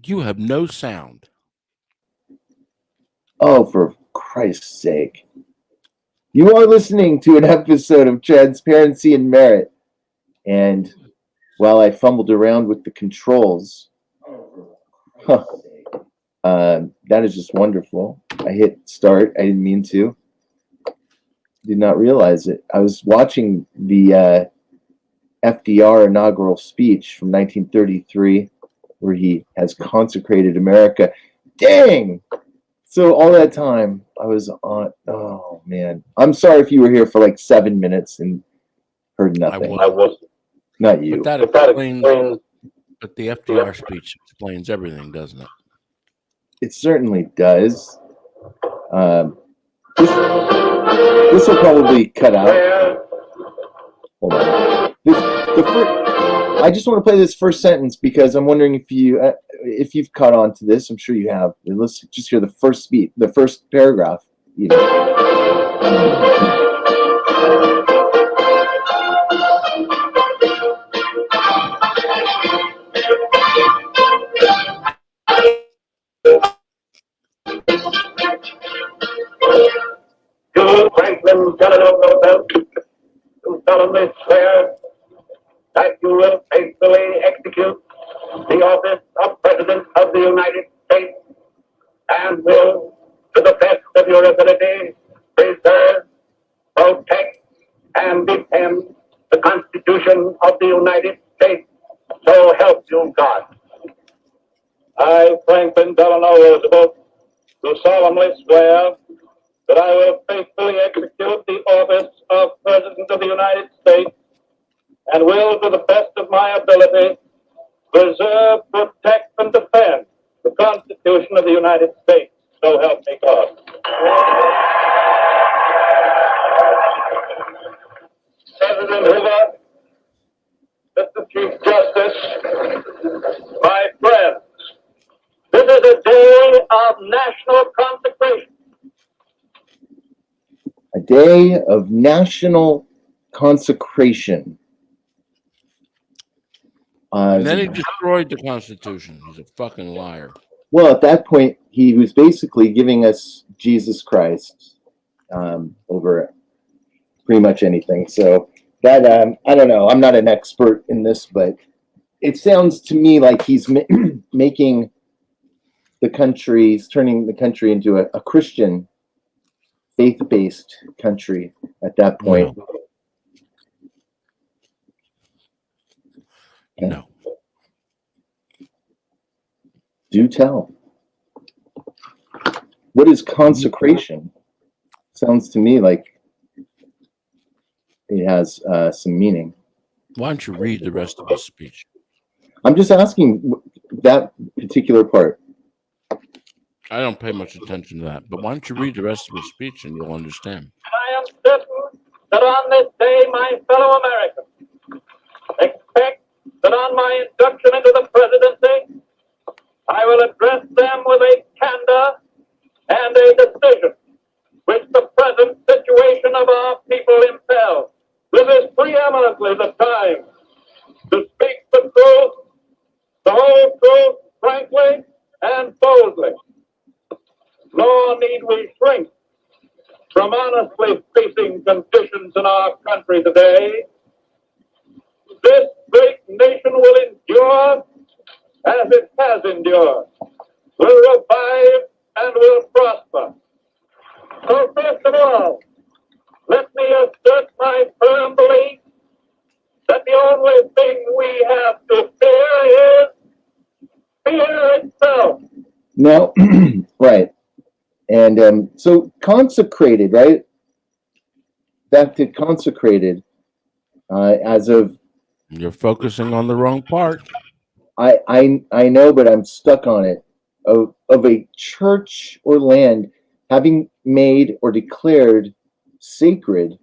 You have no sound. Oh, for Christ's sake. You are listening to an episode of Transparency and Merit. And while I fumbled around with the controls, huh, that is just wonderful. I hit start. I didn't mean to. Did not realize it. I was watching the FDR inaugural speech from 1933, where he has consecrated America. Dang! So all that time I was on. Oh man, I'm sorry if you were here for like 7 minutes and heard I nothing. was, I was not but you. that explains. But the FDR speech explains everything, doesn't it? It certainly does. Um, this will probably cut out. Hold on. I just want to play this first sentence because I'm wondering if you've caught on to this. I'm sure you have. Let's just hear the first speech, the first paragraph. To Franklin Delano Roosevelt, who solemnly swear that you will faithfully execute the office of President of the United States and will, to the best of your ability, preserve, protect, and defend the Constitution of the United States. So help you God. I, Franklin Delano Roosevelt, do solemnly swear that I will faithfully execute the office of President of the United States and will, to the best of my ability, preserve, protect, and defend the Constitution of the United States. So help me God. President Hoover, Mr. Chief Justice, my friends, this is a day of national consecration. A day of national consecration. And then he destroyed the Constitution. He's a fucking liar. Well, at that point, he was basically giving us Jesus Christ over pretty much anything. So that I don't know. I'm not an expert in this, but it sounds to me like he's making the country, he's turning the country into a Christian, faith-based country at that point. No. Do tell. What is consecration? Sounds to me like it has some meaning. Why don't you read the rest of his speech? I'm just asking that particular part. I don't pay much attention to that, but why don't you read the rest of his speech and you'll understand. I am certain that on this day, my fellow Americans expect that on my induction into the presidency, I will address them with a candor and a decision which the present situation of our people impels. This is preeminently the time to speak the truth, the whole truth, frankly and boldly. Nor need we shrink from honestly facing conditions in our country today. This great nation will endure as it has endured, will revive and will prosper. So first of all, let me assert my firm belief that the only thing we have to fear is fear itself. No, right. And so consecrated, right? Back to consecrated. As of You're focusing on the wrong part. I know, but I'm stuck on it. Of a church or land having made or declared sacred.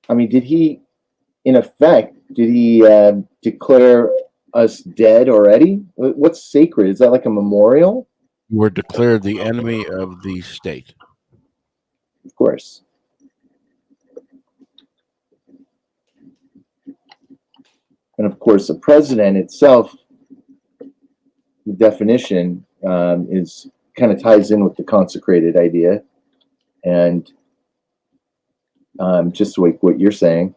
I mean, did he, in effect, declare us dead already? What's sacred? Is that like a memorial? You were declared the enemy of the state. Of course. And of course, the president itself the definition is kind of ties in with the consecrated idea, and just like what you're saying.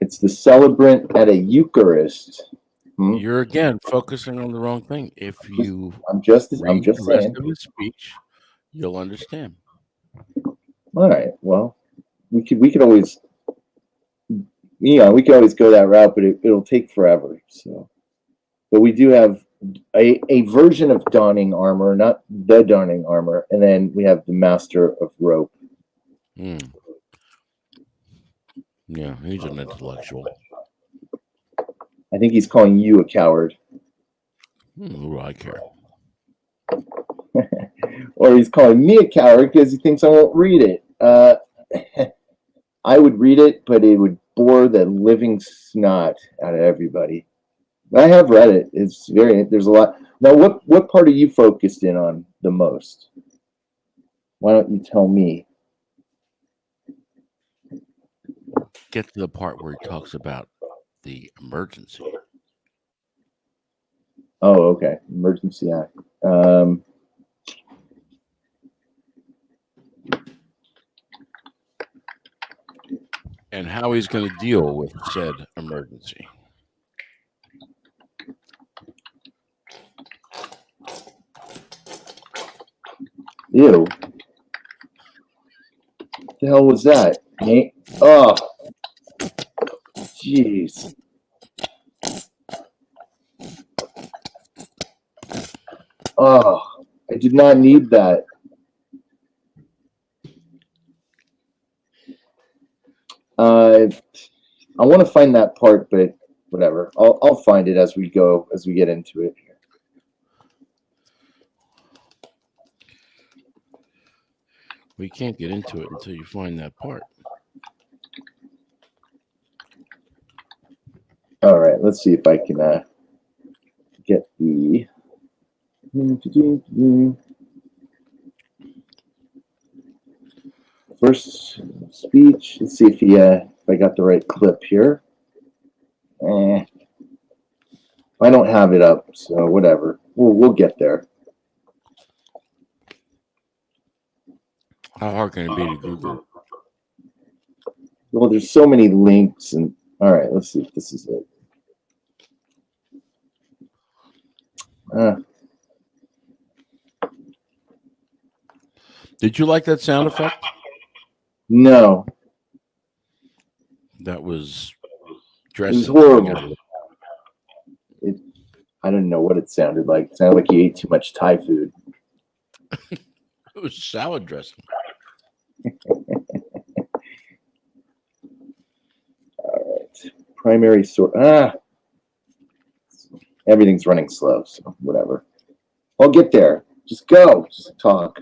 It's the celebrant at a Eucharist. You're again focusing on the wrong thing. If you I'm just read the rest saying. of his speech, you'll understand. All right. Well, we could always, we could always go that route, but it'll take forever. So, but we do have a version of donning armor, not the donning armor, and then we have the master of rope. Yeah, he's an intellectual. I think he's calling you a coward. Who do I care? Or he's calling me a coward because he thinks I won't read it. I would read it, but it would bore the living snot out of everybody. I have read it. There's a lot. Now, what part are you focused in on the most? Why don't you tell me? Get to the part where he talks about the emergency. Oh, okay. Emergency Act. And how he's going to deal with said emergency. Ew. What the hell was that? Oh. Jeez. Oh, I did not need that. I want to find that part, but whatever. I'll find it as we get into it here. We can't get into it until you find that part. All right, let's see if I can get the first speech. Let's see if I got the right clip here. I don't have it up, so whatever. We'll get there. How hard can it be to Google? Well, there's so many links, and all right, let's see if this is it. Did you like that sound effect? No. That was dressing. It was horrible. I don't know what it sounded like. It sounded like he ate too much Thai food. It was salad dressing. All right. Primary source. Everything's running slow, so whatever. I'll get there. Just go. Just talk.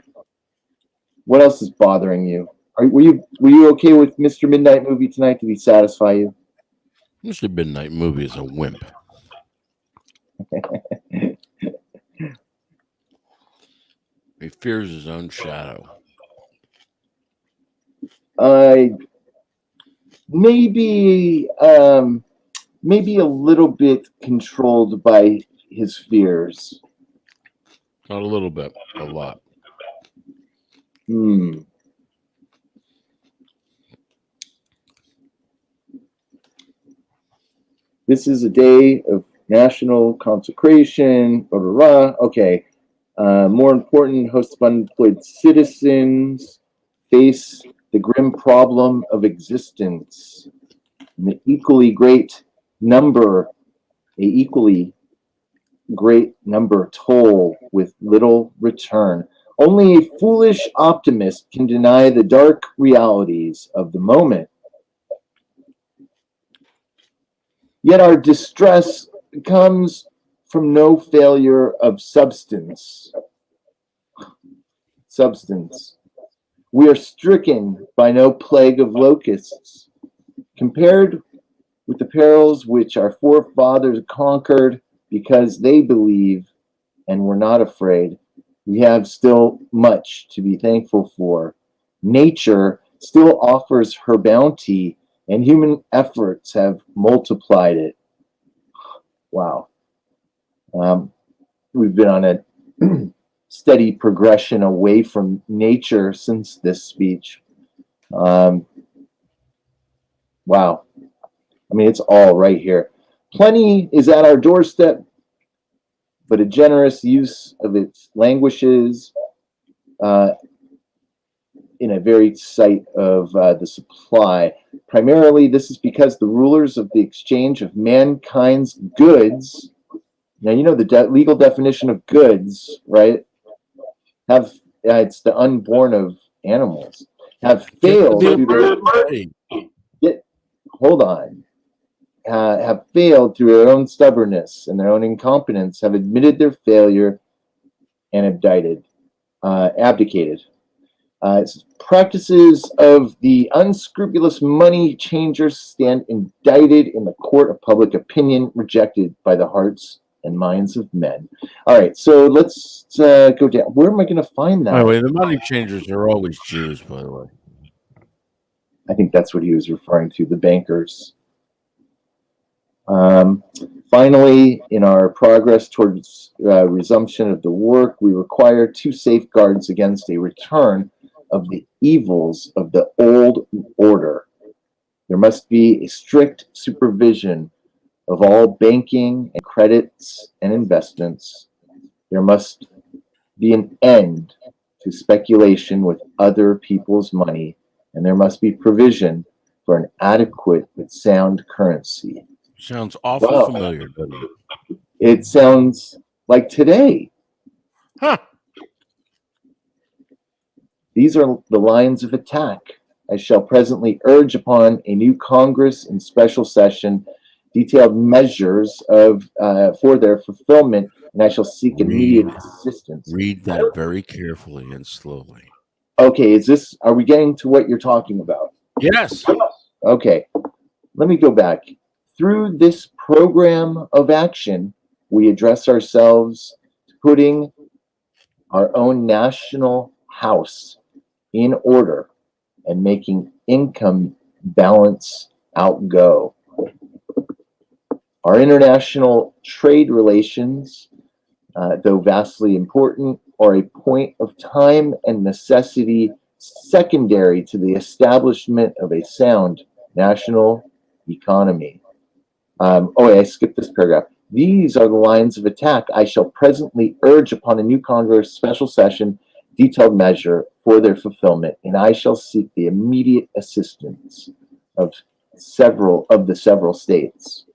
What else is bothering you? Were you okay with Mr. Midnight Movie tonight? Did he satisfy you? Mr. Midnight Movie is a wimp. He fears his own shadow. Maybe a little bit controlled by his fears. Not a little bit, a lot. This is a day of national consecration. Blah, blah, blah. Okay. More important, hosts of unemployed citizens face the grim problem of existence. An equally great number toll with little return. Only a foolish optimist can deny the dark realities of the moment. Yet our distress comes from no failure of substance. We are stricken by no plague of locusts. Compared with the perils which our forefathers conquered because they believe and were not afraid, we have still much to be thankful for. Nature still offers her bounty and human efforts have multiplied it. Wow. We've been on a steady progression away from nature since this speech. Wow. I mean, it's all right here. Plenty is at our doorstep, but a generous use of its languishes in a very sight of the supply. Primarily, this is because the rulers of the exchange of mankind's goods. Now, you know the legal definition of goods, right? Have it's the unborn of animals. Have failed through hold on. Have failed through their own stubbornness and their own incompetence. Have admitted their failure and abdicated. Practices of the unscrupulous money changers stand indicted in the court of public opinion, rejected by the hearts and minds of men. All right, so let's go down. Where am I going to find that? By the way, the money changers are always Jews, by the way. I think that's what he was referring to, the bankers. Finally, in our progress towards resumption of the work, we require 2 safeguards against a return of the evils of the old order. There must be a strict supervision of all banking and credits and investments. There must be an end to speculation with other people's money, and there must be provision for an adequate but sound currency. Sounds awful familiar, doesn't it? It sounds like today. Huh. These are the lines of attack. I shall presently urge upon a new Congress in special session detailed measures for their fulfillment, and I shall seek immediate assistance. Read that very carefully and slowly. Okay, are we getting to what you're talking about? Yes. Okay, let me go back. Through this program of action, we address ourselves to putting our own national house in order and making income balance outgo. Our international trade relations, though vastly important, are a point of time and necessity secondary to the establishment of a sound national economy. I skipped this paragraph. These are the lines of attack I shall presently urge upon a new Congress special session detailed measure for their fulfillment, and I shall seek the immediate assistance of the several states.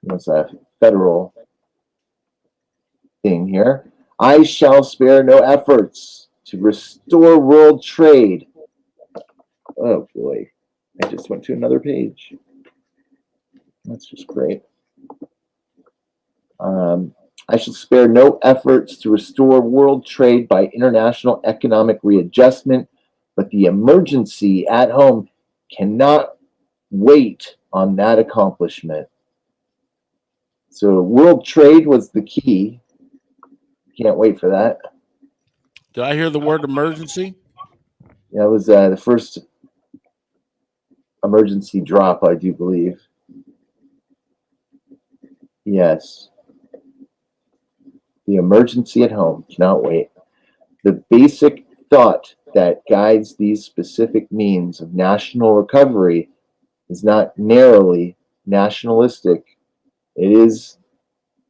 There's a federal thing here. I shall spare no efforts to restore world trade. Oh boy, I just went to another page. That's just great. I shall spare no efforts to restore world trade by international economic readjustment, but the emergency at home cannot wait on that accomplishment. So world trade was the key. Can't wait for that. Did I hear the word emergency? That was the first emergency drop, I do believe. Yes. The emergency at home cannot wait. The basic thought that guides these specific means of national recovery is not narrowly nationalistic. It is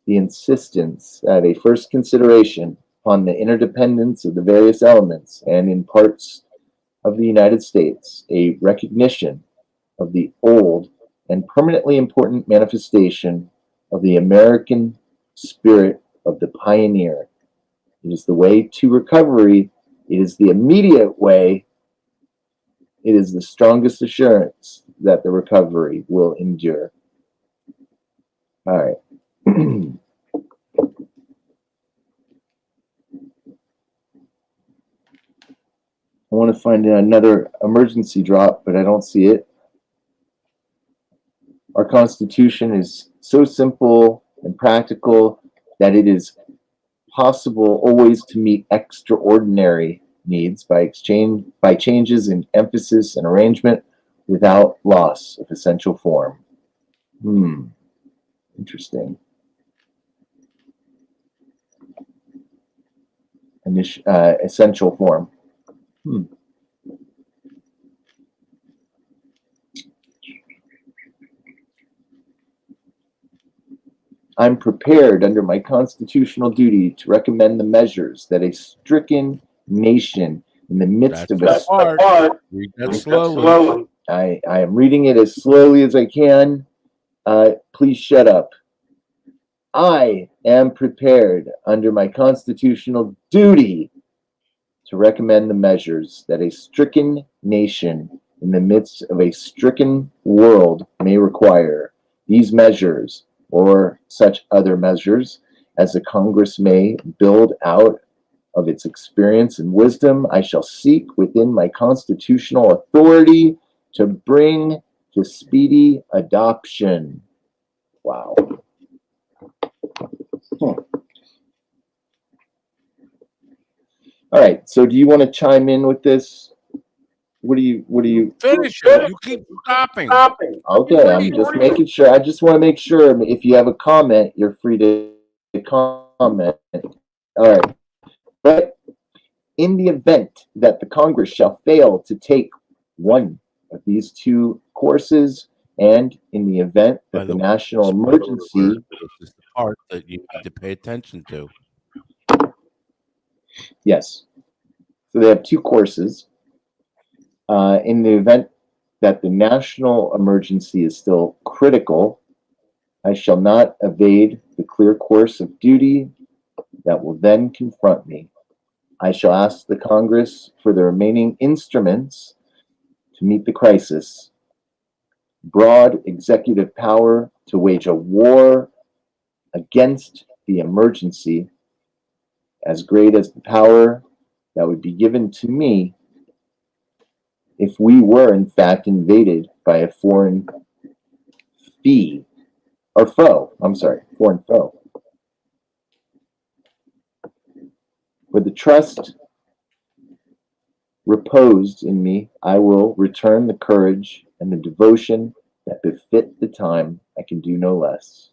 the insistence at a first consideration upon the interdependence of the various elements, and in parts of the United States, a recognition of the old and permanently important manifestation of the American spirit of the pioneer. It is the way to recovery. It is the immediate way. It is the strongest assurance that the recovery will endure. All right. I want to find another emergency drop, but I don't see it. Our Constitution is so simple and practical that it is possible always to meet extraordinary needs by changes in emphasis and arrangement, without loss of essential form. Interesting. Essential form. I'm prepared under my constitutional duty to recommend the measures that a stricken nation in the midst of That's a the part. Read that slowly. I am reading it as slowly as I can. Please shut up. I am prepared under my constitutional duty to recommend the measures that a stricken nation in the midst of a stricken world may require. These measures, or such other measures as the Congress may build out of its experience and wisdom, I shall seek within my constitutional authority to bring to speedy adoption. Wow. All right. So do you want to chime in with this? What do you Finish it. You keep stopping. Okay, I'm just making sure. I just want to make sure if you have a comment, you're free to comment. All right. But in the event that the Congress shall fail to take one of these two courses, and in the event that the national emergency, this is the part that you need to pay attention to. yes. So they have two courses. In the event that the national emergency is still critical, I shall not evade the clear course of duty that will then confront me. I shall ask the Congress for the remaining instruments to meet the crisis, broad executive power to wage a war against the emergency, as great as the power that would be given to me if we were in fact invaded by a foreign foe. With the trust reposed in me, I will return the courage and the devotion that befit the time. I can do no less.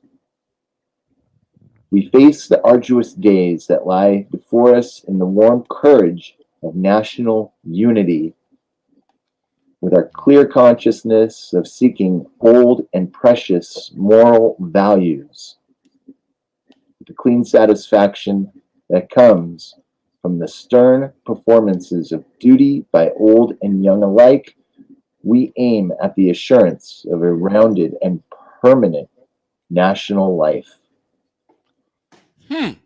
We face the arduous days that lie before us in the warm courage of national unity, with our clear consciousness of seeking old and precious moral values, with the clean satisfaction that comes from the stern performances of duty by old and young alike, we aim at the assurance of a rounded and permanent national life. And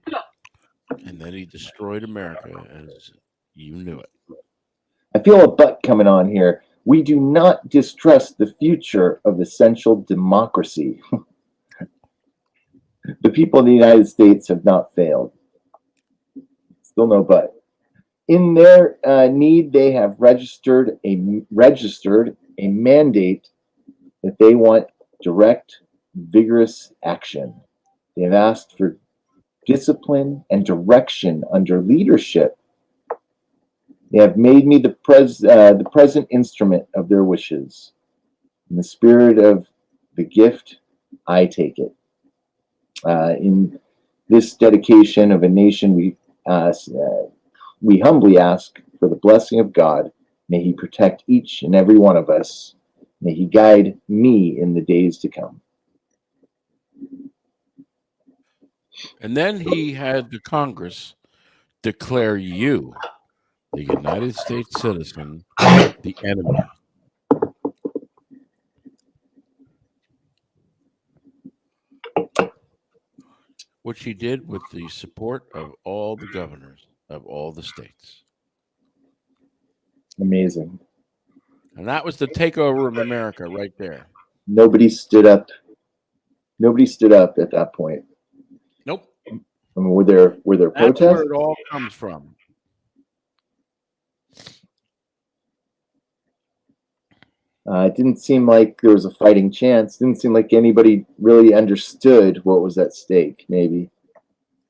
then he destroyed America as you knew it. I feel a but coming on here. We do not distrust the future of essential democracy. The people of the United States have not failed. Still no but. In their need, they have registered a mandate that they want direct, vigorous action. They have asked for discipline and direction under leadership. They have made me the present instrument of their wishes. In the spirit of the gift, I take it. In this dedication of a nation, we humbly ask for the blessing of God. May He protect each and every one of us. May He guide me in the days to come. And then he had the Congress declare you, the United States citizen, the enemy. Which he did with the support of all the governors of all the states. Amazing. And that was the takeover of America right there. Nobody stood up. Nobody stood up at that point. Nope. I mean, were there protests? That's where it all comes from. It didn't seem like there was a fighting chance. Didn't seem like anybody really understood what was at stake, maybe.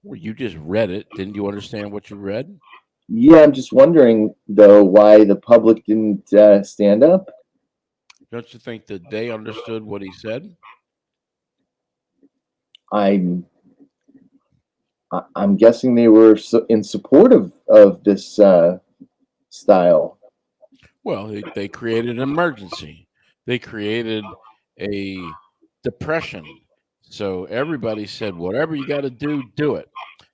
Well, you just read it. Didn't you understand what you read? Yeah, I'm just wondering, though, why the public didn't stand up. Don't you think that they understood what he said? I'm I'm guessing they were in support of this style. Well, they created an emergency. They created a depression. So everybody said, whatever you got to do it.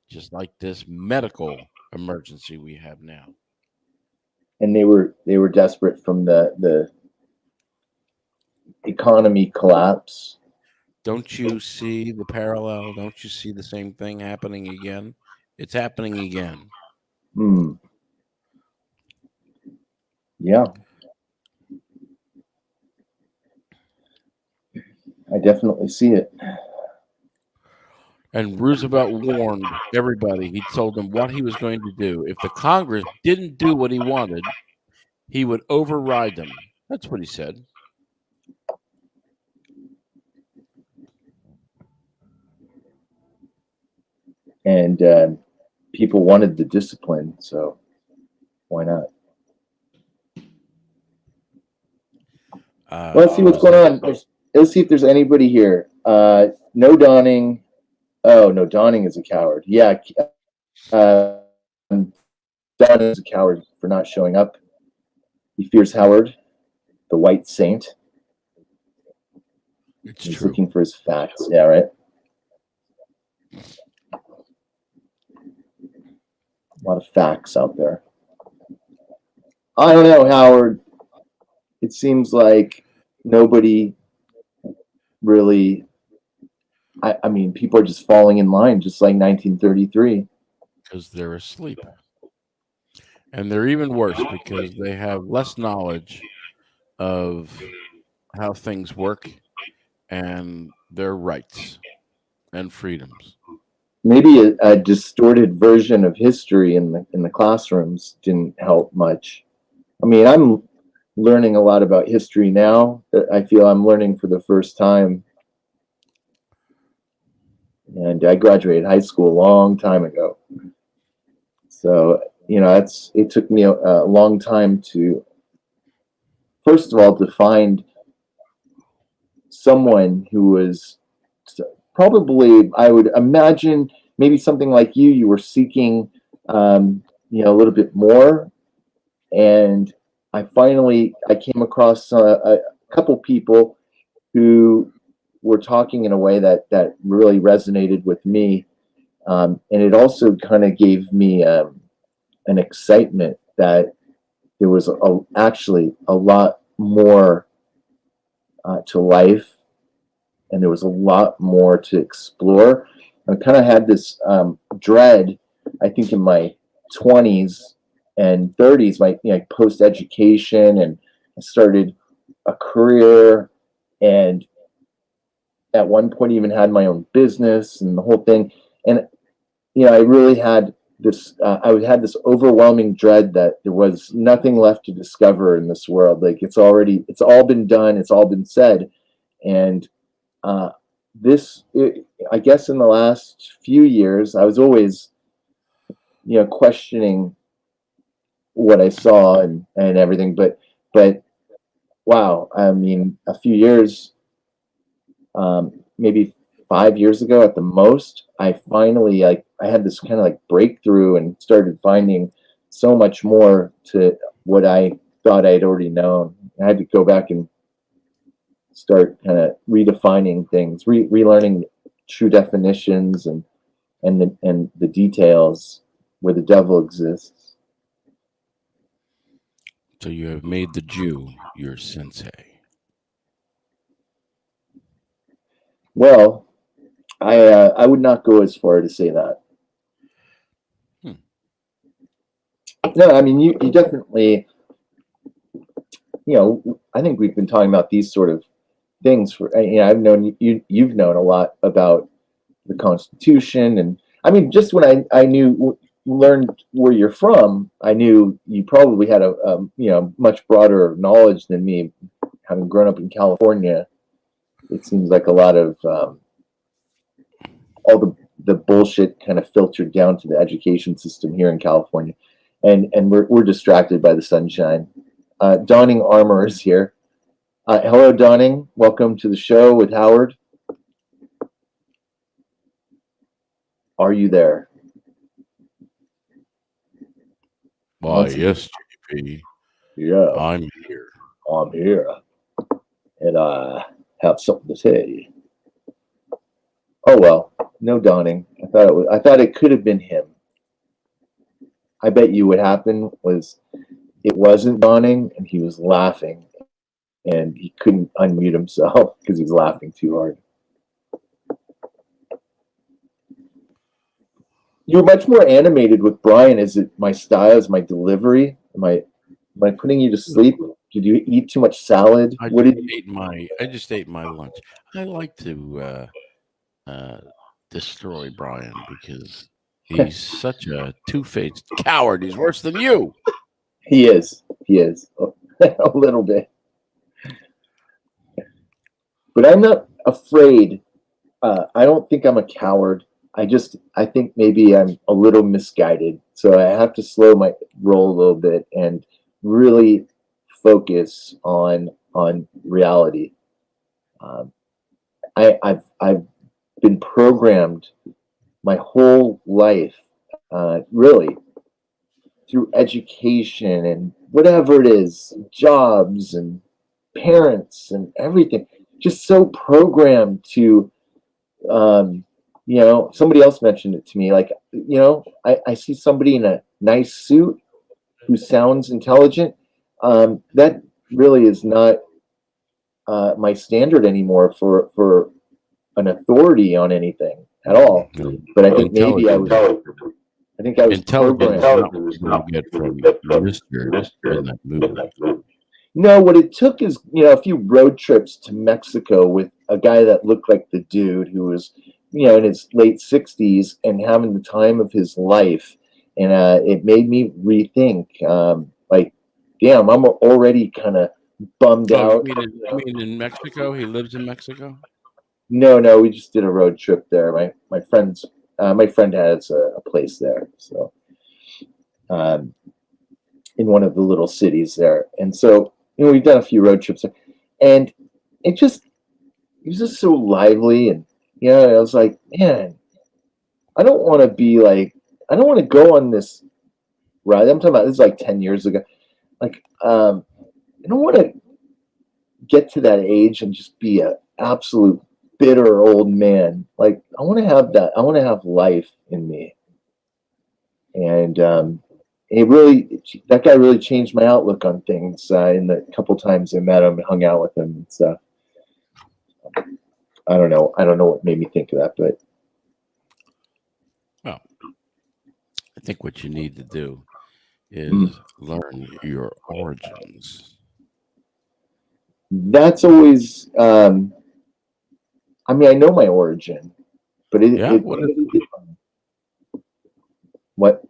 Just like this medical emergency we have now. And they were desperate from the economy collapse. Don't you see the parallel? Don't you see the same thing happening again? It's happening again. Yeah, I definitely see it. And Roosevelt warned everybody. He told them what he was going to do. If the Congress didn't do what he wanted, he would override them. That's what he said. And people wanted the discipline, so why not? Let's see what's going on. Let's see if there's anybody here. No Donning. Oh, no, Donning is a coward. Yeah, Donning is a coward for not showing up. He fears Howard, the white saint. He's true. Looking for his facts. Yeah, right. A lot of facts out there. I don't know, Howard. It seems like nobody really. I mean, people are just falling in line, just like 1933. Because they're asleep. And they're even worse because they have less knowledge of how things work and their rights and freedoms. Maybe a distorted version of history in the classrooms didn't help much. I mean, I'm learning a lot about history now that I feel I'm learning for the first time. And I graduated high school a long time ago. So, it took me a long time to, first of all, to find someone who was probably, I would imagine, maybe something like you were seeking, a little bit more. And I came across a couple people who were talking in a way that really resonated with me. And it also kind of gave me an excitement that there was actually a lot more to life, and there was a lot more to explore. I kind of had this dread, I think, in my 20s and 30s, my post education, and I started a career, and at one point even had my own business and the whole thing. And I really had this. I had this overwhelming dread that there was nothing left to discover in this world. Like it's all been done. It's all been said. And I guess in the last few years, I was always, questioning what I saw and everything. But wow, I mean, a few years, maybe 5 years ago at the most, I finally I had this kind of like breakthrough and started finding so much more to what I thought I'd already known. I had to go back and start kind of redefining things, relearning true definitions and the details where the devil exists. So you have made the Jew your sensei. Well, I would not go as far to say that. No, I mean, you definitely, I think we've been talking about these sort of things for, I've known you've known a lot about the Constitution, and I mean, just when I learned where you're from, I knew you probably had a much broader knowledge than me, having grown up in California. It seems like a lot of all the bullshit kind of filtered down to the education system here in California, and we're distracted by the sunshine. Donning Armor is here. Hello, Donning. Welcome to the show with Howard. Are you there? Why, yes, JP, Yeah, I'm here. I'm here, and I have something to say. Oh well, no Donning. I thought it could have been him. I bet you what happened was it wasn't Donning, and he was laughing, and he couldn't unmute himself because he was laughing too hard. You're much more animated with Brian. Is it my style? Is my delivery? Am I putting you to sleep? Did you eat too much salad? I What just did you? ate my lunch. I like to uh, destroy Brian because he's such a two-faced coward. He's worse than you. He is. He is a little bit, but I'm not afraid. I don't think I'm a coward. I think maybe I'm a little misguided. So I have to slow my roll a little bit and really focus on reality. Um, I've been programmed my whole life, really through education and whatever it is, jobs and parents and everything, just so programmed to, um, somebody else mentioned it to me. Like, I see somebody in a nice suit who sounds intelligent. That really is not my standard anymore for an authority on anything at all. No. But I think maybe I think I was Intelligent is not what programmed. you're going to get from Mister in that movie. No, what it took is, a few road trips to Mexico with a guy that looked like the dude who was, in his late 60s and having the time of his life. And it made me rethink, like, damn, I'm already kind of bummed Oh, out. you mean in Mexico? He lives in Mexico. No, we just did a road trip there. My friend has a place there, so um, in one of the little cities there, and so we've done a few road trips, there, and it was just so lively, and I was like, man, I don't want to be like, I don't want to go on this ride. I'm talking about this is like 10 years ago. Like, I don't want to get to that age and just be a absolute bitter old man. Like, I want to have that. I want to have life in me, and that guy really changed my outlook on things in the couple times I met him and hung out with him and stuff. I don't know what made me think of that, but Well, I think what you need to do mm, is learn your origins. that's always. I mean, I know my origin, but Yeah, what is what?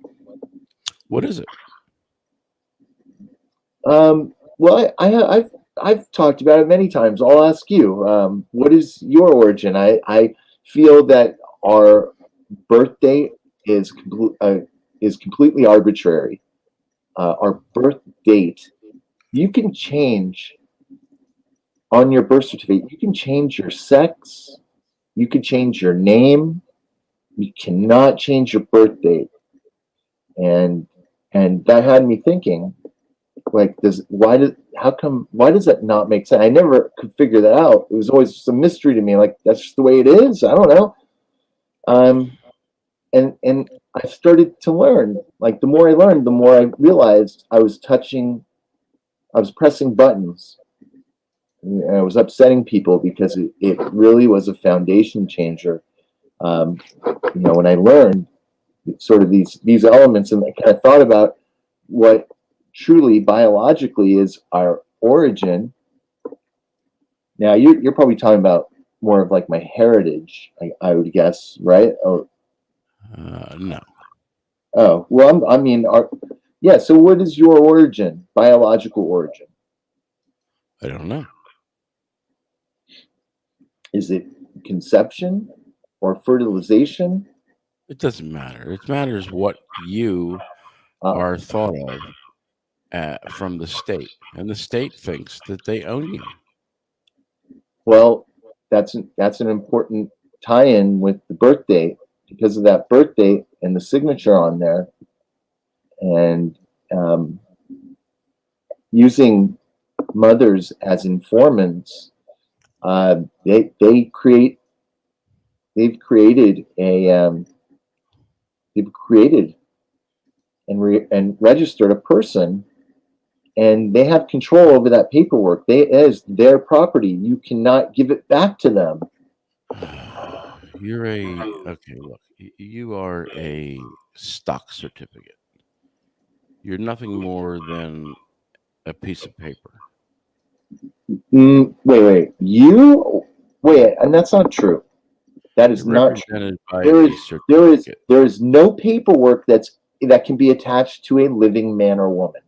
what is it? Well, I've talked about it many times. I'll ask you. What is your origin? I feel that our birth date is completely arbitrary. Our birth date, you can change on your birth certificate. You can change your sex. You can change your name. You cannot change your birth date, and that had me thinking. Like, why does that not make sense? I never could figure that out. It was always just a mystery to me. Like, that's just the way it is. I don't know. Um, and I started to learn. Like, the more I learned, the more I realized I was pressing buttons. And I was upsetting people because it really was a foundation changer. Um, when I learned sort of these elements, and I kind of thought about what truly biologically is our origin. Now you're probably talking about more of like my heritage, I would guess, right? Or No, oh, well, I mean, yeah. So what is your origin, biological origin? I don't know. Is it conception or fertilization? It doesn't matter. It matters what you Uh, are thought of from the state, and the state thinks that they own you. Well, that's an important tie-in with the birth date because of that birth date and the signature on there, and um, using mothers as informants. Uh, they create they've created a they've created and registered a person, and they have control over that paperwork. They it is their property. You cannot give it back to them. You're a okay. Look, you are a stock certificate. You're nothing more than a piece of paper. Wait, and that's not true. That is You're not true. represented by There a is there is certificate. there is no paperwork that can be attached to a living man or woman.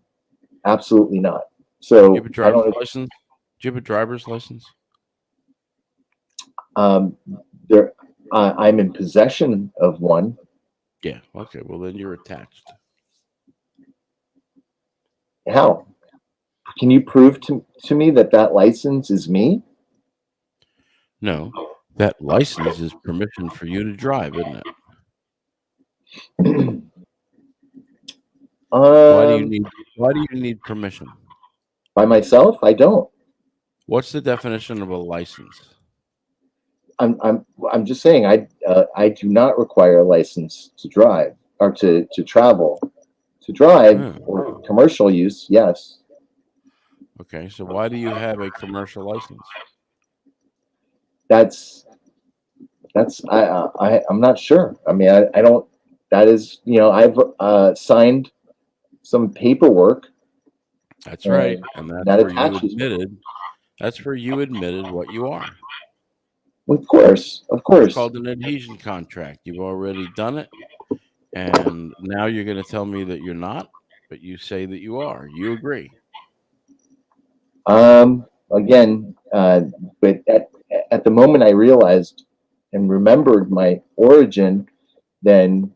Absolutely not. Do you have So a I driver's don't. license? Do you have a driver's license? Um, there, I'm in possession of one. Yeah. Okay. Well, then you're attached. How can you prove to me that license is me? No, that license is permission for you to drive, isn't it? Why do you um, need Why do you need permission? by myself, I don't. What's the definition of a license? I'm just saying I do not require a license to drive or to travel. To drive Oh, or commercial use, yes. okay. So why do you have a commercial license? That's I'm not sure. I mean, I don't. That is, I've signed some paperwork, That's right, and and that's that where you attaches me. admitted. That's where you admitted what you are. Of It's course. called an adhesion contract. You've already done it, and now you're going to tell me that you're not, but you say that you are. You agree. Again, but at the moment I realized and remembered my origin, then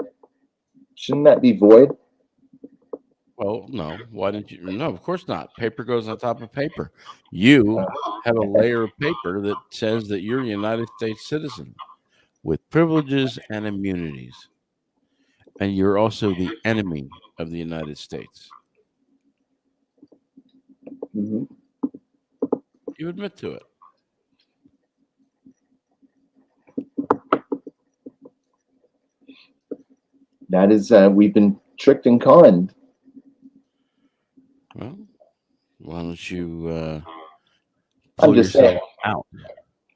shouldn't that be void? Well, no. Why didn't you? No, of course not. Paper goes on top of paper. You have a layer of paper that says that you're a United States citizen with privileges and immunities, and you're also the enemy of the United States. Mhm. You admit to it. That is, we've been tricked and conned. Well, why don't you I'm pull just saying, yourself out?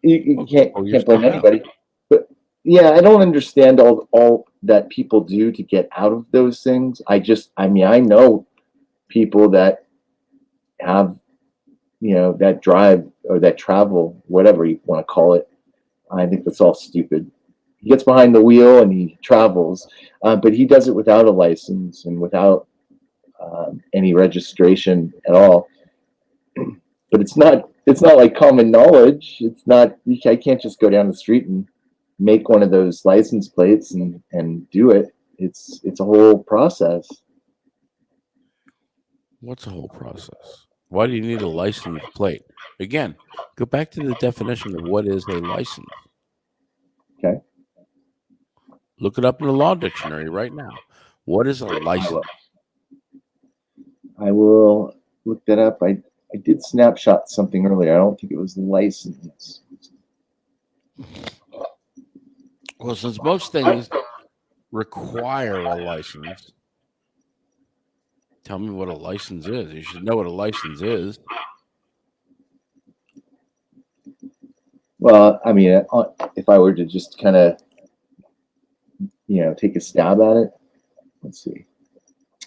you Well, can't pull blame yourself out. anybody. But yeah, I don't understand all that people do to get out of those things. I mean, I know people that have, that drive or that travel, whatever you want to call it. I think that's all stupid. He gets behind the wheel and he travels, but he does it without a license and without any registration at all. But it's not like common knowledge. It's not. I can't just go down the street and make one of those license plates and do it. It's a whole process. What's the whole process? Why do you need a license plate? Again, go back to the definition of what is a license. Okay, Look it up in the law dictionary right now. What is a I will. license? I will look that up. I did snapshot something earlier. I don't think it was license. Well, since most things require a license, tell me what a license is. You should know what a license is. Well, I mean, if I were to just kind of, take a stab at it, let's see.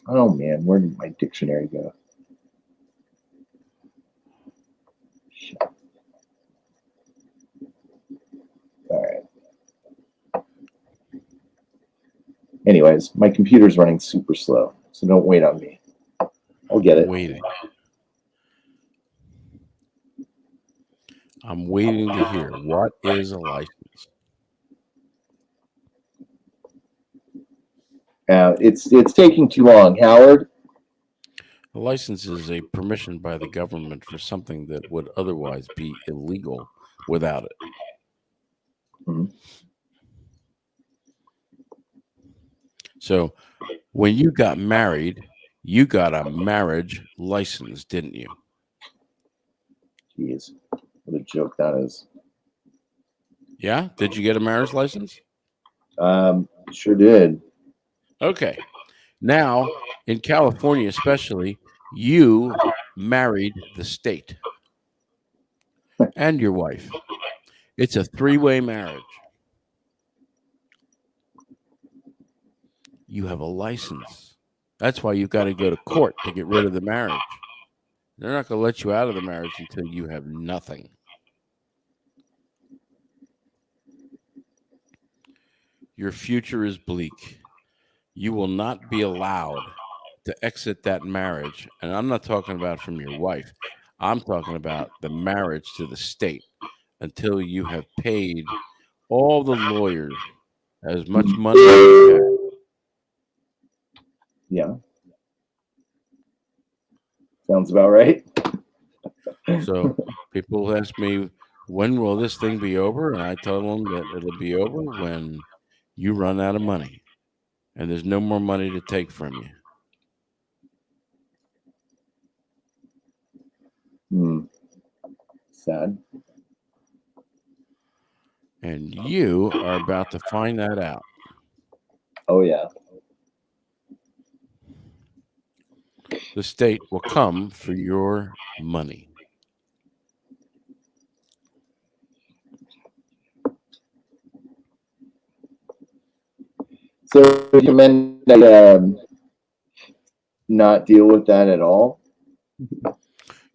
Oh man, where did my dictionary go? All right. Anyways, my computer's running super slow, so don't wait on me. I'll get I'm it. waiting. I'm waiting to hear what is a license. It's taking too long, Howard. A license is a permission by the government for something that would otherwise be illegal without it. Mhm. So when you got married, you got a marriage license, didn't you? Jeez, what a joke that is. Yeah? Did you get a marriage license? Sure did. Okay. Now, in California especially, you married the state and your wife. It's a three-way marriage. You have a license. That's why you've got to go to court to get rid of the marriage. They're not going to let you out of the marriage until you have nothing. Your future is bleak. You will not be allowed to exit that marriage. And I'm not talking about from your wife. I'm talking about the marriage to the state until you have paid all the lawyers as much money as you have. Yeah. Sounds about right. So people ask me, when will this thing be over? And I tell them that it'll be over when you run out of money and there's no more money to take from you. Sad. And you are about to find that out. Oh, yeah. The state will come for your money. So you recommend that not deal with that at all?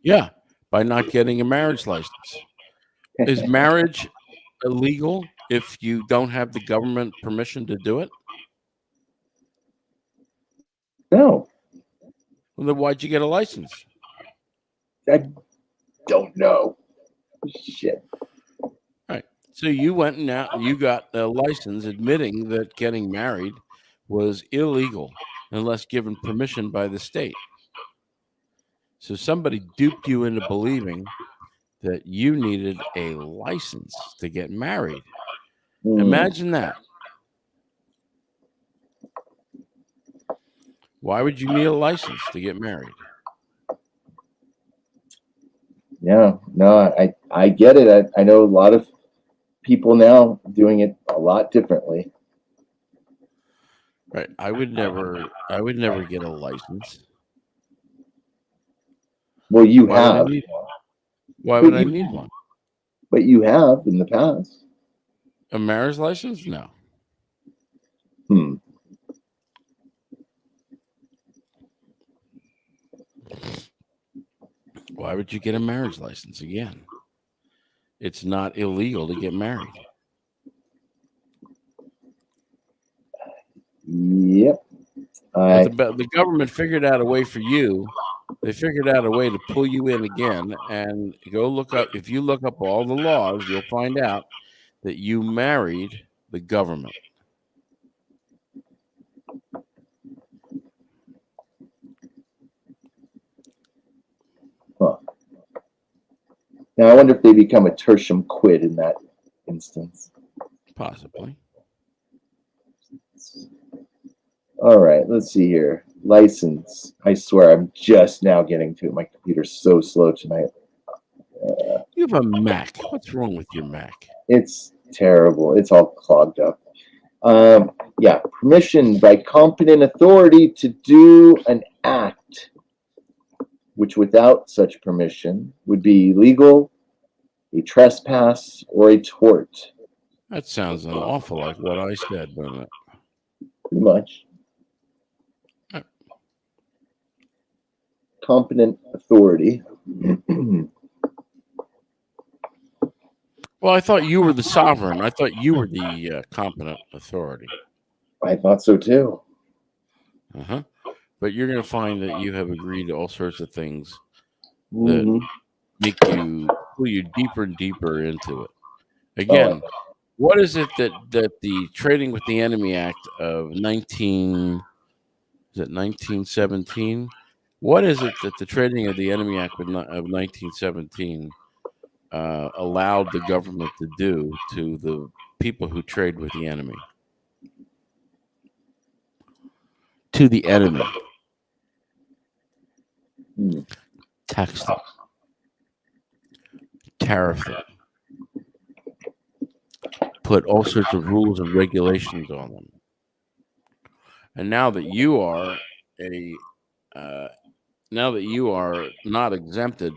Yeah, by not getting a marriage license. Is marriage illegal if you don't have the government permission to do it? No, Well, then why'd you get a license? I don't know. Shit. Right. So you went and now you got a license admitting that getting married was illegal unless given permission by the state. So somebody duped you into believing that you needed a license to get married. Imagine that. Why would you need a license to get married? Yeah, no, I get it. I know a lot of people now doing it a lot differently. Right. I would never get a license. Well, you Why would I have. need one? Why But would I you- need one? But you have in the past. A marriage license? No. Why would you get a marriage license again? It's not illegal to get married. Yep. But the government figured out a way for you. They figured out a way to pull you in again and go look up. If you look up all the laws, you'll find out that you married the government. Huh. Now I wonder if they become a tertium quid in that instance. Possibly. All right, let's see here. License. I swear I'm just now getting to it. My computer's so slow tonight. You have a Mac. What's wrong with your Mac? It's terrible. It's all clogged up. Yeah, permission by competent authority to do an act, which without such permission would be illegal, a trespass, or a tort. That sounds an awful like what I said, doesn't it? Pretty much. Competent authority. Well, I thought you were the sovereign. I thought you were the competent authority. I thought so too. Uh-huh. But you're going to find that you have agreed to all sorts of things that make you pull you deeper and deeper into it. Again, what is it that the Trading with the Enemy Act of 1917? What is it that the Trading of the Enemy Act of 1917 allowed the government to do to the people who trade with the enemy. To the enemy. Tax them. Tariff them. Put all sorts of rules and regulations on them. And now that you are not exempted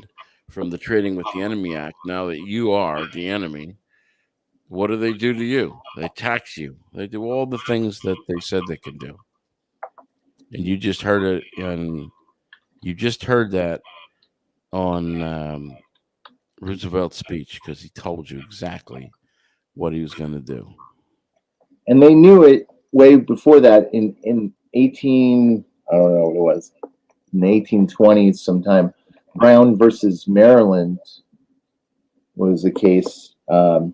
from the Trading with the Enemy Act, now that you are the enemy, what do they do to you? They tax you. They do all the things that they said they could do. And you just heard it, and you just heard that on Roosevelt's speech, because he told you exactly what he was going to do. And they knew it way before that. In 18, I don't know what it was, in the 1820s sometime, Brown versus Maryland was a case that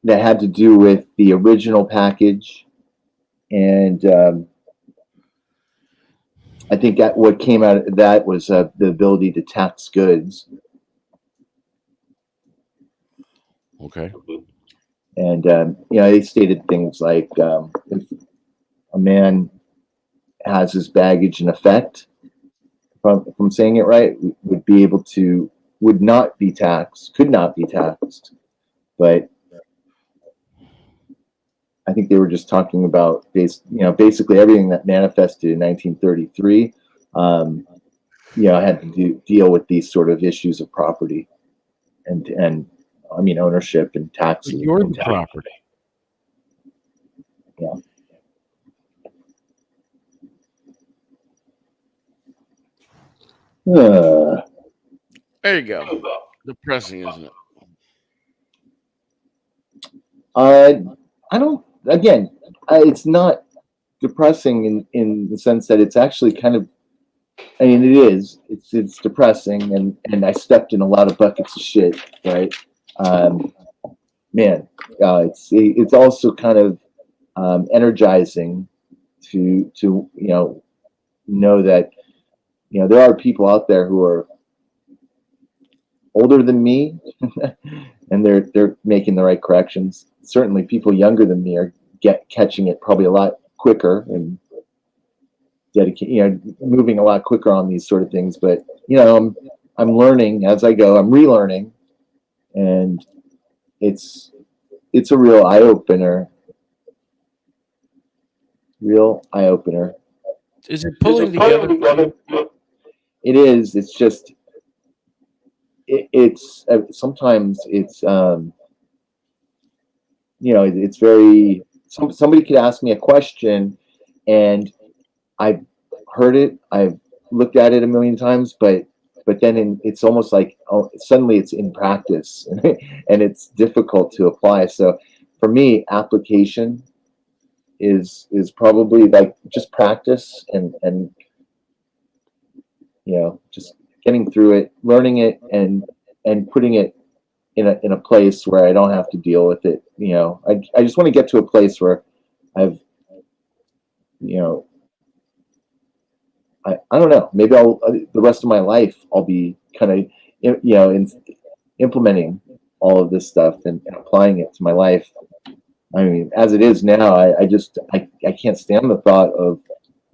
had to do with the original package. And I think that what came out of that was the ability to tax goods. Okay. And they stated things like if a man has his baggage in effect, if I'm saying it right, would not be taxed, could not be taxed. But I think they were just talking about basically everything that manifested in 1933. Had to deal with these sort of issues of property and ownership and taxes. You're the property. Yeah. There you go. Depressing, isn't it? I don't. Again, it's not depressing in the sense that it's actually kind of. I mean, it is. It's depressing, and I stepped in a lot of buckets of shit, right? It's also kind of energizing to know that there are people out there who are older than me, and they're making the right corrections. Certainly, people younger than me are catching it probably a lot quicker and moving a lot quicker on these sort of things. But I'm learning as I go. I'm relearning, and it's a real eye opener. Is it pulling together? It is. It's just. It's sometimes it's it's very. Somebody could ask me a question, and I've heard it. I've looked at it a million times, but then it's almost like suddenly it's in practice, and it's difficult to apply. So for me, application is probably like just practice and just getting through it, learning it, and putting it in a place where I don't have to deal with it. I just want to get to a place where I've I don't know. Maybe the rest of my life I'll be kind of implementing all of this stuff and applying it to my life. I mean, as it is now, I can't stand the thought of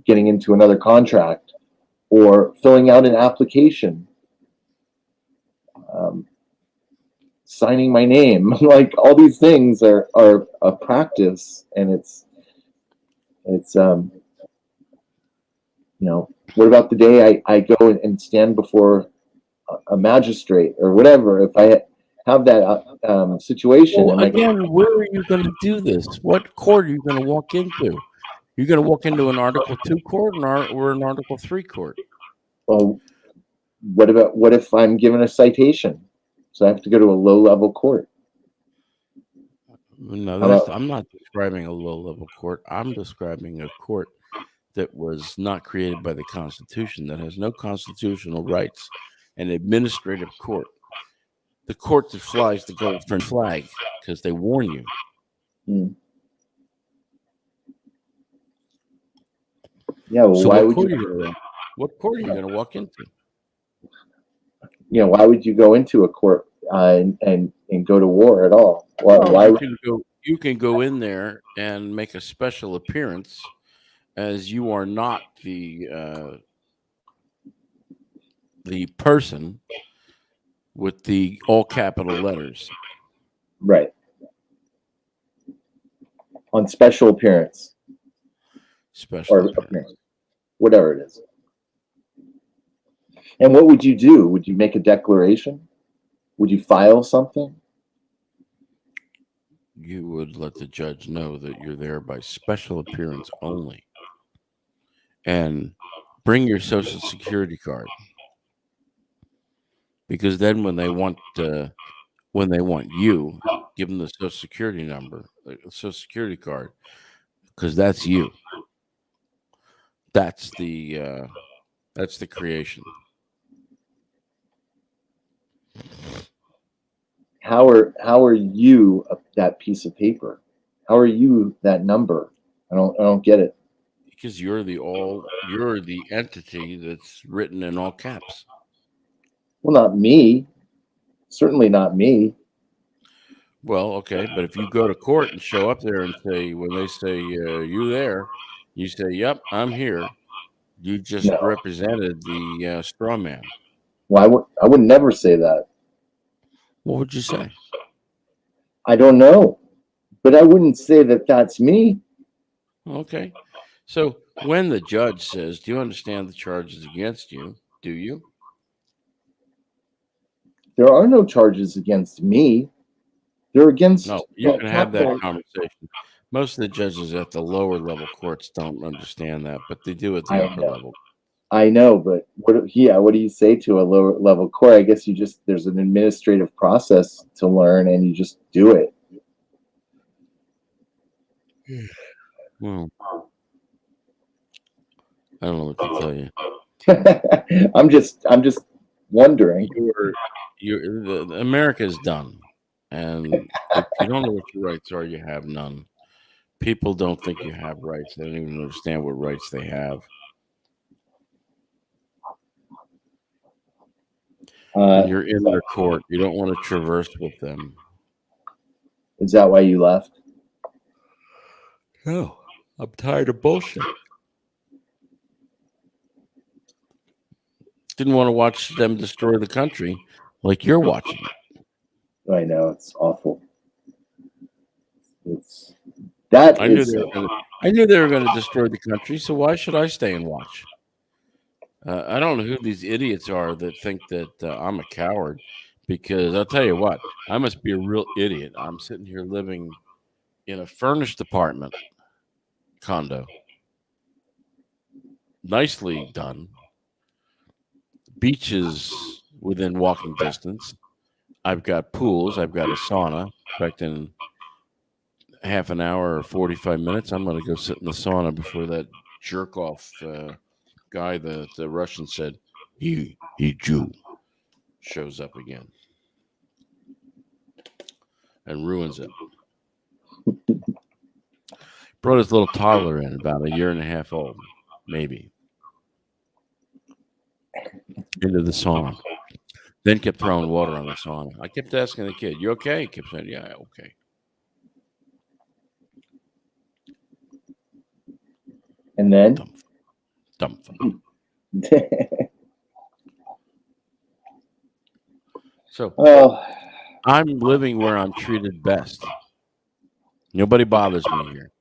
getting into another contract or filling out an application, signing my name. Like all these things are a practice, and it's what about the day I go and stand before a magistrate or whatever? If I have that situation, well, again, where are you going to do this? What court are you going to walk into? You're going to walk into an Article 2 court or an Article 3 court? Well, what if I'm given a citation? So I have to go to a low-level court. No, I'm not describing a low-level court. I'm describing a court that was not created by the Constitution, that has no constitutional rights, an administrative court. The court that flies the golden flag because they warn you. Yeah, well, so why what would court are you going to walk into? why would you go into a court and go to war at all? Why You can go in there and make a special appearance, as you are not the person with the all capital letters. right, on special appearance Special or appearance. appearance, whatever it is. And what would you do? Would you make a declaration? Would you file something? You would let the judge know that you're there by special appearance only, and bring your social security card, because then when they want you, give them the social security number, the social security card, because that's you. That's the creation. How are you that piece of paper? How are you that number? I don't get it. Because you're the entity that's written in all caps. Well, not me. Certainly not me. Well, okay, but if you go to court and show up there and say, when they say you there, you say, "Yep, I'm here." You just No. represented the straw man. Well, I would never say that. What would you say? I don't know, but I wouldn't say that that's me. Okay, so when the judge says, "Do you understand the charges against you?" Do you? There are no charges against me. They're against No, you can have that capital. conversation. Most of the judges at the lower level courts don't understand that, but they do at the I upper know. level. I know, but what do you say to a lower level court? I guess there's an administrative process to learn and you just do it. Well, I don't know what to tell you. I'm just wondering. America is done, and if you don't know what your rights are, you have none. People don't think you have rights. They don't even understand what rights they have. And you're in their court. You don't want to traverse with them. Is that why you left? No, I'm tired of bullshit. Didn't want to watch them destroy the country like you're watching it. I know, it's awful. I knew they were going to destroy the country, so why should I stay and watch? I don't know who these idiots are that think that I'm a coward, because I'll tell you what, I must be a real idiot. I'm sitting here living in a furnished apartment condo, nicely done, beaches within walking distance. I've got pools. I've got a sauna. In fact, in half an hour or 45 minutes, I'm going to go sit in the sauna before that jerk off guy, the Russian said, he Jew, shows up again and ruins it. Brought his little toddler in, about a year and a half old, maybe, into the sauna. Then kept throwing water on the sauna. I kept asking the kid, "You okay?" He kept saying, "Yeah, okay." And then Dumb. So I'm living where I'm treated best. Nobody bothers me here.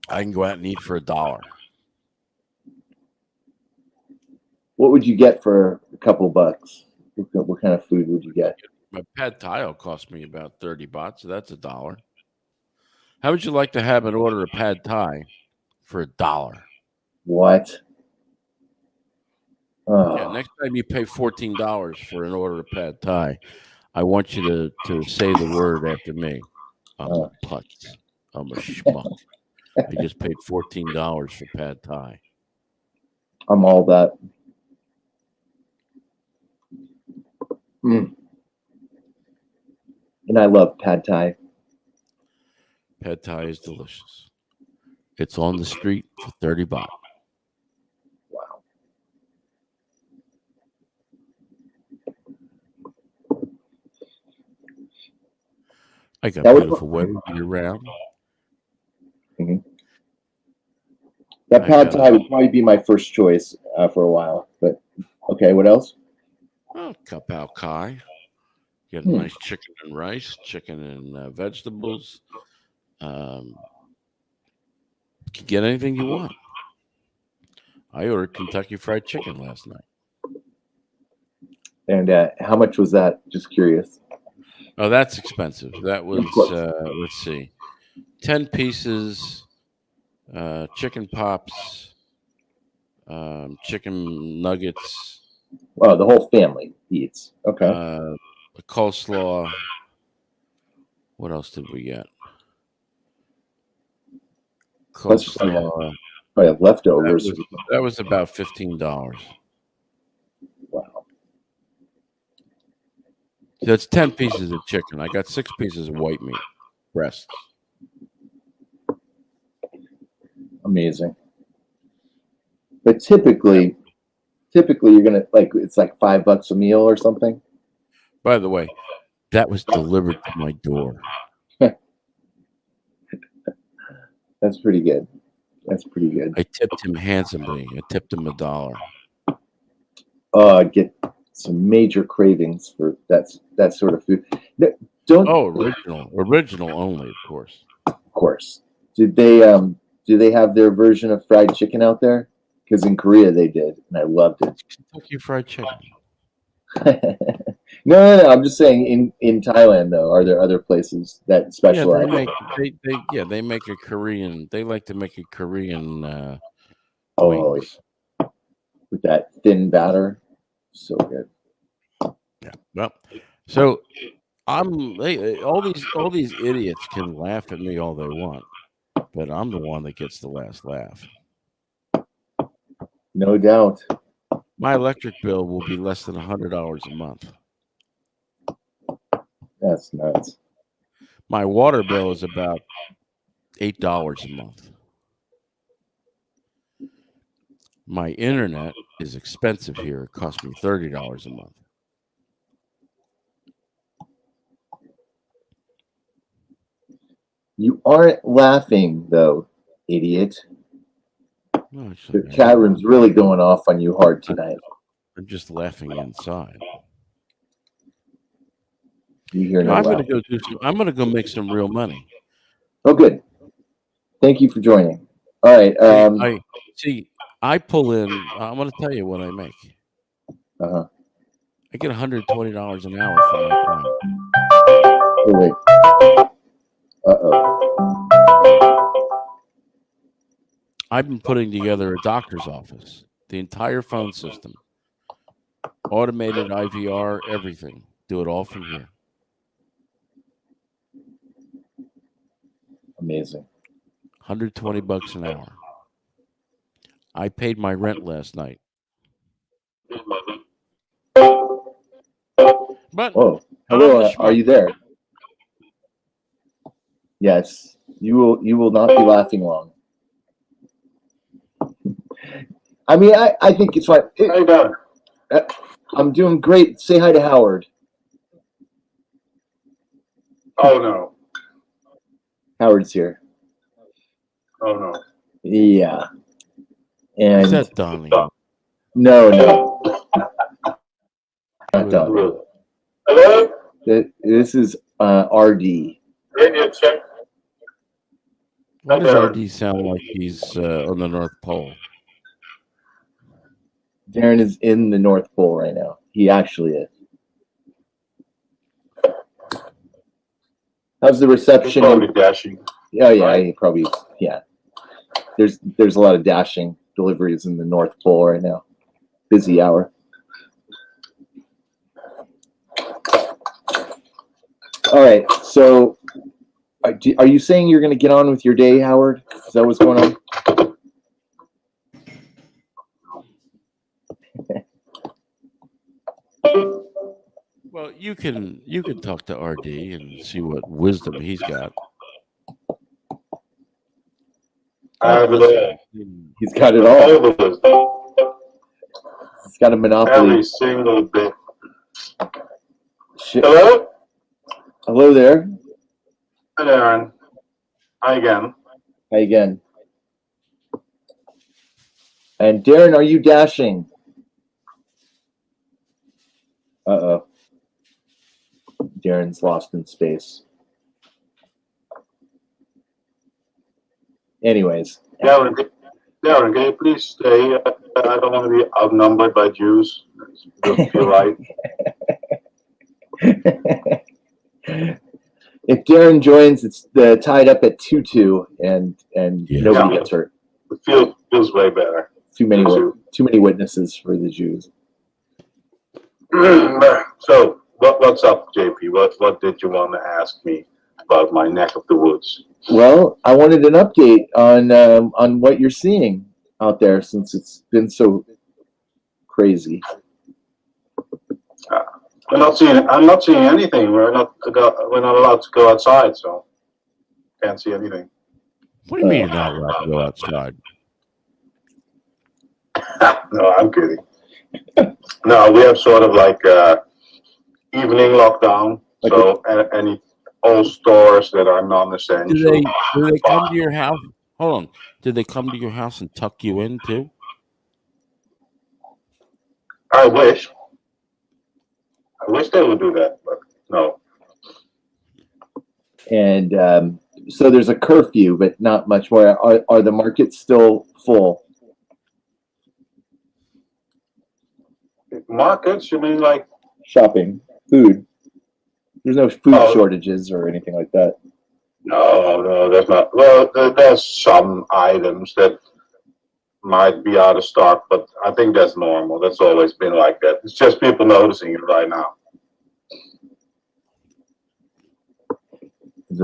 I can go out and eat for $1. What would you get for a couple bucks? What kind of food would you get? My pad thai will cost me about 30 baht, so that's $1. How would you like to have an order of pad thai for $1? What? Yeah, next time you pay $14 for an order of pad thai, I want you to say the word after me. I'm a putz. I'm a schmuck. I just paid $14 for pad thai. I'm all that. And I love pad thai. Pad thai is delicious. It's on the street for 30 baht. Wow. I got That would- beautiful weather year round. That I pad got thai would probably be my first choice for a while. But okay, what else? Kapao Kai. Get a nice chicken and rice, chicken and vegetables. Can get anything you want. I ordered Kentucky Fried Chicken last night. And how much was that? Just curious. Oh, that's expensive. That was course. let's see, 10 pieces, chicken pops, chicken nuggets, Well, the whole family eats. Okay. a coleslaw. What else did we get? Plus, Coleslaw. probably have leftovers. That was about $15. Wow. That's 10 pieces of chicken. I got 6 pieces of white meat, breasts. Amazing. But typically you're gonna it's like $5 a meal or something. By the way, that was delivered to my door. That's pretty good. That's pretty good. I tipped him handsomely. I tipped him $1. I get some major cravings for that sort of food. Don't. Oh, original only, of course. Of course. Do they have their version of fried chicken out there? Because in Korea they did, and I loved it. Kentucky Fried Chicken. No. I'm just saying in Thailand though, are there other places that specialize? They make a Korean. They like to make a Korean wings with that thin batter, so good. Yeah. Well, so all these idiots can laugh at me all they want, but I'm the one that gets the last laugh. No doubt. My electric bill will be less than $100 a month. That's nuts. My water bill is about $8 a month. My internet is expensive here. It costs me $30 a month. You aren't laughing though, idiot. No, The chat room's really going off on you hard tonight. I'm just laughing inside. You hear no I'm laughing. I'm gonna go make some real money. Oh, good. Thank you for joining. All right. I pull in. I'm gonna tell you what I make. I get $120 an hour for my time. Oh wait. I've been putting together a doctor's office, the entire phone system, automated IVR, everything. Do it all from here. Amazing. $120 an hour. I paid my rent last night. But hello, are you there? Yes, you will not be laughing long. I mean, I think it's fine. How you doing? I'm doing great. Say hi to Howard. Oh no. Howard's here. Oh no. Yeah. And is that Donnie? No. Not Donnie. Hello? This is RD. Radio check. Why does RD sound like he's on the North Pole? Darren is in the North Pole right now. He actually is. How's the reception? Probably dashing. Oh yeah, he probably There's a lot of dashing deliveries in the North Pole right now. Busy hour. All right. So, are you saying you're going to get on with your day, Howard? Is that what's going on? Well, you can talk to RD and see what wisdom he's got. He's got it all. He's got a monopoly. Every single bit. Hello? Hello there. Hi, Darren. Hi again. Hi again. And Darren, are you dashing? Uh-oh. Darren's lost in space. Anyways. Darren, can you please stay? I don't want to be outnumbered by Jews. It doesn't feel right. If Darren joins, it's tied up at 2-2, and nobody gets hurt. It feels way better. Too many witnesses for the Jews. So, what's up, JP? What did you want to ask me about my neck of the woods? Well, I wanted an update on what you're seeing out there, since it's been so crazy. I'm not seeing anything. We're not allowed to go outside, so can't see anything. What do you mean you're not allowed to go outside? No, I'm kidding. No, we have sort of like evening lockdown. So all stores that are non-essential. Do they come to your house? Hold on. Did they come to your house and tuck you in too? I wish they would do that, but no. And so there's a curfew, but not much more. Are the markets still full? Markets? You mean like shopping, food? There's no food shortages or anything like that. No, there's not. Well, there's some items that might be out of stock, but I think that's normal. That's always been like that. It's just people noticing it right now.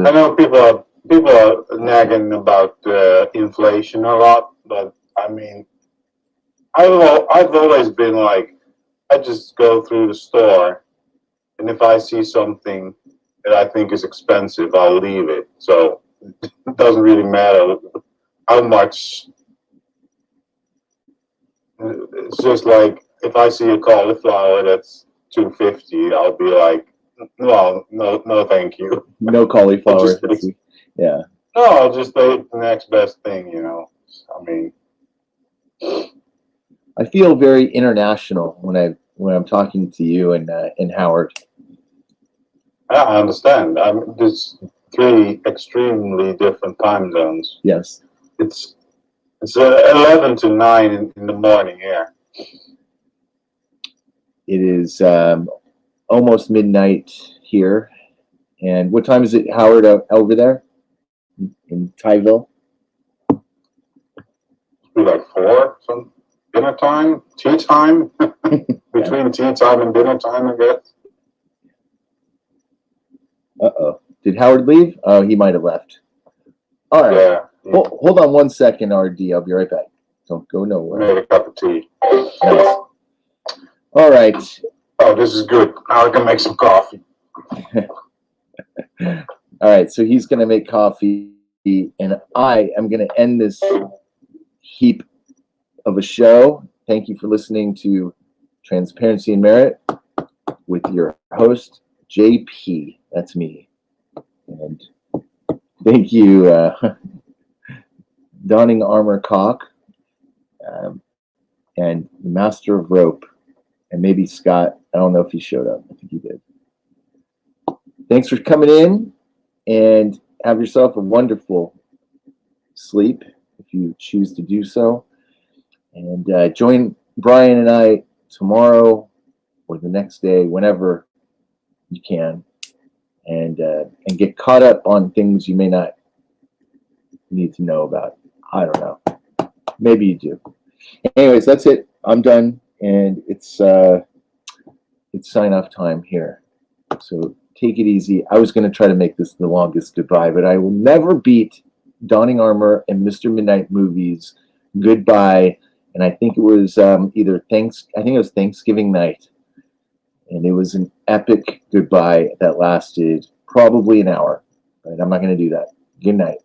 I know people are nagging about inflation a lot, but I mean, I've always been like, I just go through the store, and if I see something that I think is expensive, I'll leave it. So it doesn't really matter how much. It's just like if I see a cauliflower that's $2.50, I'll be like, well, no, thank you. No cauliflower. Yeah. No, I'll just take the next best thing. I mean, I feel very international when I'm talking to you and Howard. I understand. There's 3 extremely different time zones. Yes. It's 11 to 9 in the morning here. It is almost midnight here. And what time is it, Howard, over there in Tyville? Be like 4, some dinner time, tea time, between tea time and dinner time, I guess. Uh-oh. Did Howard leave? Oh, he might have left. All right. Yeah. Hold on 1 second, RD. I'll be right back. Don't go nowhere. Made a cup of tea. Nice. All right. Oh, this is good. Now I can make some coffee. All right. So he's going to make coffee, and I am going to end this heap of a show. Thank you for listening to Transparency and Merit with your host, JP. That's me. And thank you, Donning Armor Cock, and Master of Rope, and maybe Scott. I don't know if he showed up. I think he did. Thanks for coming in, and have yourself a wonderful sleep if you choose to do so. And join Brian and I tomorrow or the next day, whenever you can, and get caught up on things you may not need to know about. I don't know. Maybe you do. Anyways, that's it. I'm done, and it's sign off time here. So take it easy. I was going to try to make this the longest goodbye, but I will never beat Donning Armor and Mr. Midnight Movies Goodbye. And I think it was Thanksgiving night, and it was an epic goodbye that lasted probably an hour. But I'm not going to do that. Good night.